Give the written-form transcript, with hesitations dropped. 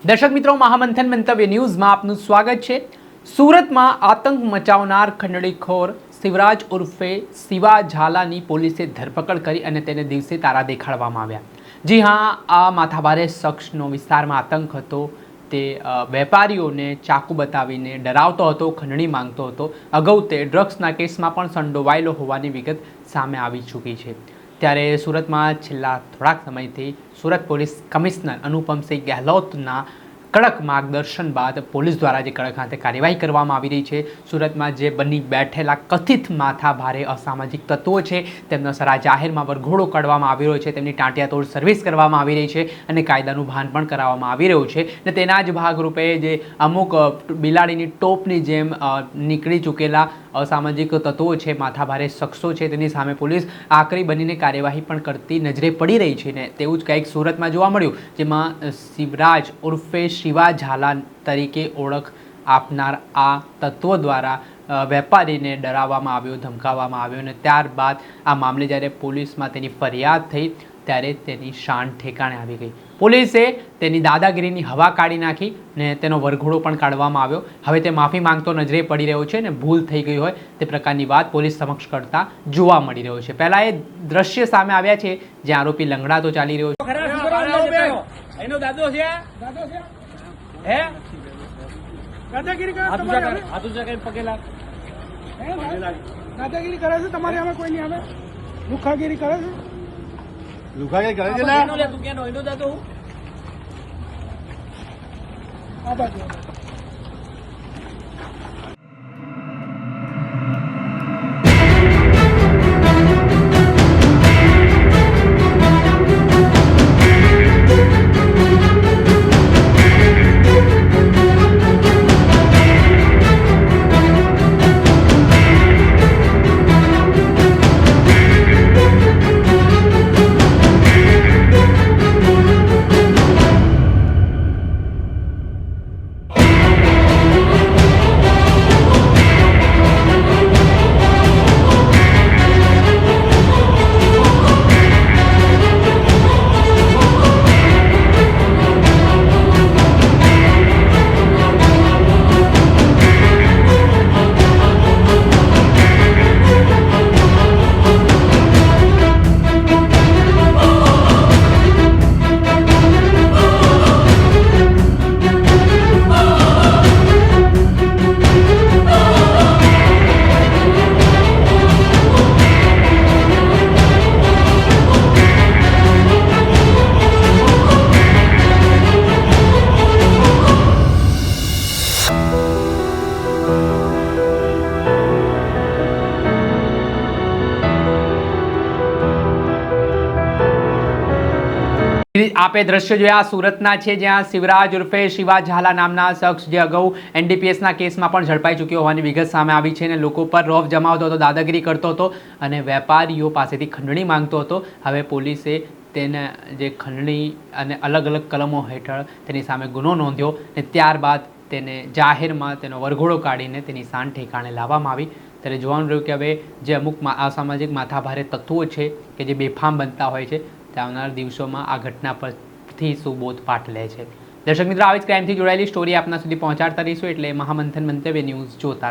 દર્શક મિત્રો, મહામંથન મંતવ્ય ન્યૂઝમાં આપનું સ્વાગત છે। સુરતમાં આતંક મચાવનાર ખંડણીખોર શિવરાજ ઉર્ફે શિવા ઝાલાની પોલીસે ધરપકડ કરી અને તેને દિવસે તારા દેખાડવામાં આવ્યા। જી હા, આ માથાભારે શખ્સનો વિસ્તારમાં આતંક હતો। તે વેપારીઓને ચાકુ બતાવીને ડરાવતો હતો, ખંડણી માંગતો હતો। અગાઉ તે ડ્રગ્સના કેસમાં પણ સંડોવાયેલો હોવાની વિગત સામે આવી ચૂકી છે। ત્યારે સુરતમાં છેલ્લા થોડાક સમયથી સુરત પોલીસ કમિશનર અનુપમસિંહ ગેહલોતના કડક માર્ગદર્શન બાદ પોલીસ દ્વારા જે કડક હાથે કાર્યવાહી કરવામાં આવી રહી છે। સુરતમાં જે બની બેઠેલા કથિત માથાભારે અસામાજિક તત્વો છે તેમનો સરા જાહેરમાં વરઘોડો કાઢવામાં આવી રહ્યો છે, તેમની ટાંટિયાતોડ સર્વિસ કરવામાં આવી રહી છે અને કાયદાનું ભાન પણ કરાવવામાં આવી રહ્યું છે। અને તેના જ ભાગરૂપે જે અમુક બિલાડીની ટોપની જેમ નીકળી ચૂકેલા અસામાજિક તત્વો છે, માથાભારે શખ્સો છે, તેની સામે પોલીસ આકરી બનીને કાર્યવાહી પણ કરતી નજરે પડી રહી છે। ને તેવું જ કંઈક સુરતમાં જોવા મળ્યું, જેમાં શિવરાજ ઉર્ફે શિવા ઝાલા તરીકે ઓળખ આપનાર આ તત્વો દ્વારા વેપારીને ડરાવવામાં આવ્યો, ધમકાવવામાં આવ્યો અને ત્યારબાદ આ મામલે જ્યારે પોલીસમાં તેની ફરિયાદ થઈ ત્યારે તેની શાન ઠેકાણે આવી ગઈ। પોલીસે તેની દાદાગીરીની હવા કાઢી નાખી ને તેનો વરઘોડો પણ કાઢવામાં આવ્યો। હવે તે માફી માંગતો નજરે પડી રહ્યો છે ને ભૂલ થઈ ગઈ હોય તે પ્રકારની વાત પોલીસ સમક્ષ કરતા જોવા મળી રહ્યો છે। પહેલા એ દ્રશ્ય સામે આવ્યા છે જ્યાં આરોપી લંગડાતો ચાલી રહ્યો છે। એનો દાદો છે હે દાદાગીરી કરે તમારે હાથ ઊંચા કરીને પગે લાગ દાદાગીરી કરે છે તમારે અમે કોઈ નહીં આવે લુખાગીરી કરે છે લુખાગીરી કરે છે ના તું કેનો એનો દાદો આ બાજુ આપે દ્રશ્ય જોયા સુરતના છે, જ્યાં શિવરાજ ઉર્ફે શિવા ઝાલા નામના શખ્સ જે અગાઉ એનડીપીએસના કેસમાં પણ ઝડપાઈ ચૂક્યો હોવાની વિગત સામે આવી છે અને લોકો પર રોફ જમાવતો હતો, દાદાગીરી કરતો હતો અને વેપારીઓ પાસેથી ખંડણી માંગતો હતો। હવે પોલીસે તેને જે ખંડણી અને અલગ અલગ કલમો હેઠળ તેની સામે ગુનો નોંધ્યો અને ત્યારબાદ તેને જાહેરમાં તેનો વરઘોડો કાઢીને તેની શાન ઠેકાણે લાવવામાં આવી। ત્યારે જોવાનું રહ્યું કે હવે જે અમુક અસામાજિક માથાભારે તત્વો છે કે જે બેફામ બનતા હોય છે તે આવનાર દિવસોમાં આ ઘટના પરથી શું બોધપાઠ લે છે। દર્શક મિત્રો, આવી જ ક્રાઇમથી જોડાયેલી સ્ટોરી આપના સુધી પહોંચાડતા રહીશું, એટલે મહામંથન મંતવ્ય ન્યૂઝ જોતા